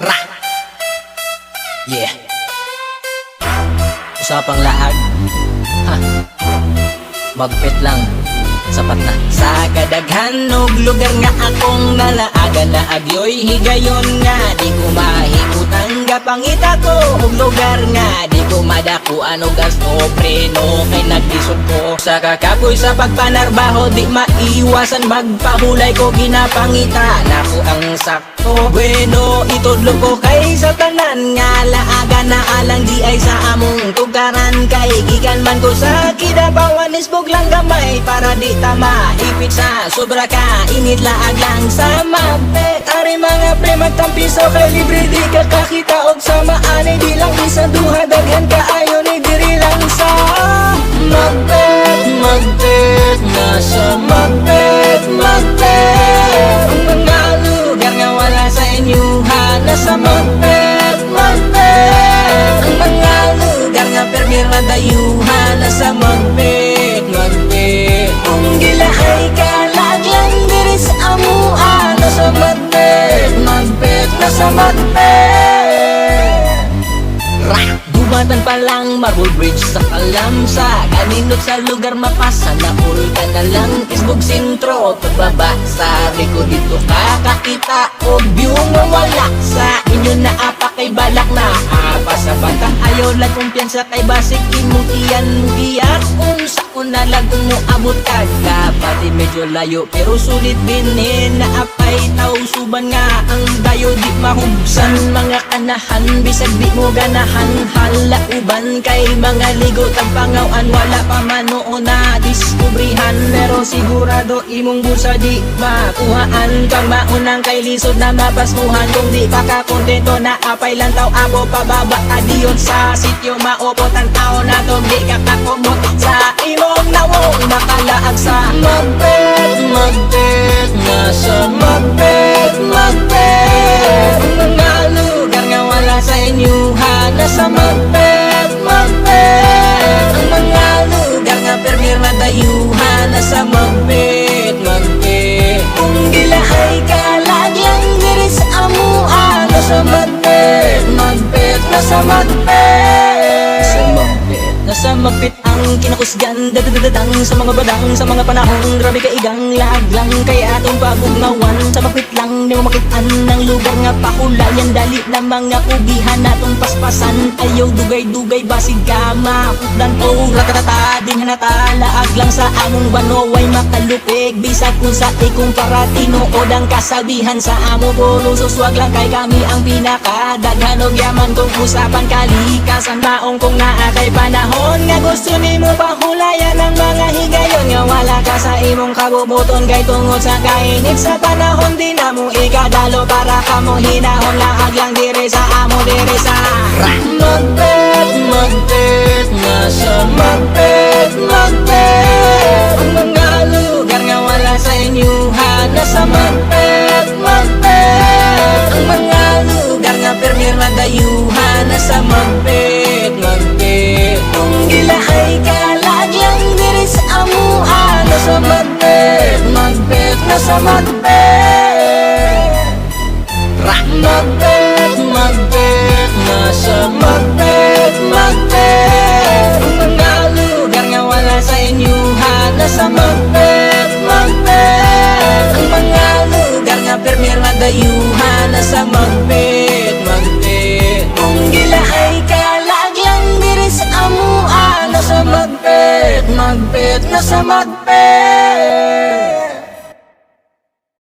Ra! Yeah. Usapang laag. Ha. Magpit lang. Sapat na. Sa kadaghan og lugar nga akong nalaagan na agyoy higayon nga di ko mahimutang gapangita ko og lugar nga di ko madakuan og gasto preno kay naglisod ko sa kakapoy sa pagpanarbaho di maiwasan magpahulay ko ginapangita nako ang sakto bueno itudlo ko kay sa tanan nga laagan na alang di ay sa among tugaran kay gikan man ko sa Kidapawan isbog lang gamay para di tama ipit sa sobra ka init laag lang sa mapet ari mga pre magtampiso kay libre di ka kakita og sama ani di lang isa duha daghan ka ayon ni diri lang sa magpet nasa magpet ang mga lugar nga wala sa inyo nasa magpet ang mga lugar nga permir na dayuhan nasa magpet kung gilahay ka laglang diri sa amuan nasa magpet nasa magpet Dumatan pa lang Marble Bridge sa Kalamsa kaninot sa lugar mapasa na ka na lang isbog sentro pagbaba sa riko dito kakakita o view mo wala sa inyo na apa kay balak na apa sa bata ayaw lang kumpiyansa kay basik imong iyan mugiyak unsa una lang kung moabot ka pati medyo layo pero sulit binin na apay tausuban nga ang dayo di mahubsan mga kanahan bisag di mo ganahan hala uban kay mga ligo tagpangawan wala pa manoon na diskubrihan pero sigurado imong busa di makuhaan kang maunang kay lisod na mapasmuhan kung di pa ka kontento na apay lang taw abo pababa adiyon sa sityo maopotan tao na to di ka kakumot sa imong nawong nakalaag sa magpet nasa magpet ang mga lugar nga wala sa inyo nasa magpet ang mga lugar nga permir na dayuhan nasa magpet kung gilahay ka laglang diri sa amuan nasa magpet nasa magpet nasa magpit ang kinakusgan dadadadang sa mga badang sa mga panahon grabe ka igang laglang kay atong pabugnawan sa magpit lang di mo makitaan ng lugar nga pahulayan dali na mga kugihan natong paspasan ayaw dugay-dugay basig ka makupdan o rakatata din hanata laag lang sa among banoway makalupig bisag kung sa ikong paratino o dang kasabihan sa amo puro suswag lang kay kami ang pinakadaghan og yaman kung usapan kalikasan maong kung naa kay panahon nga gusto nimo pahulayan ang mga higayon nga wala ka sa imong kabubuton kay tungod sa kainit sa panahon di na mo ikadalo para ka mo hinahon laag lang diri sa amo diri sa magpet nasa magpet ang mga lugar nga wala sa inyo nasa magpet ang mga lugar nga permir na dayuhan nasa magpet kung gilahay ka laglang diri sa amuan nasa magpet nasa magpet nasa magpet ang mga lugar nga wala sa inyo nasa magpet ang mga lugar nga permir na dayuhan nasa magpet kung gilahay ka laglang diri sa amuan nasa magpet nasa magpet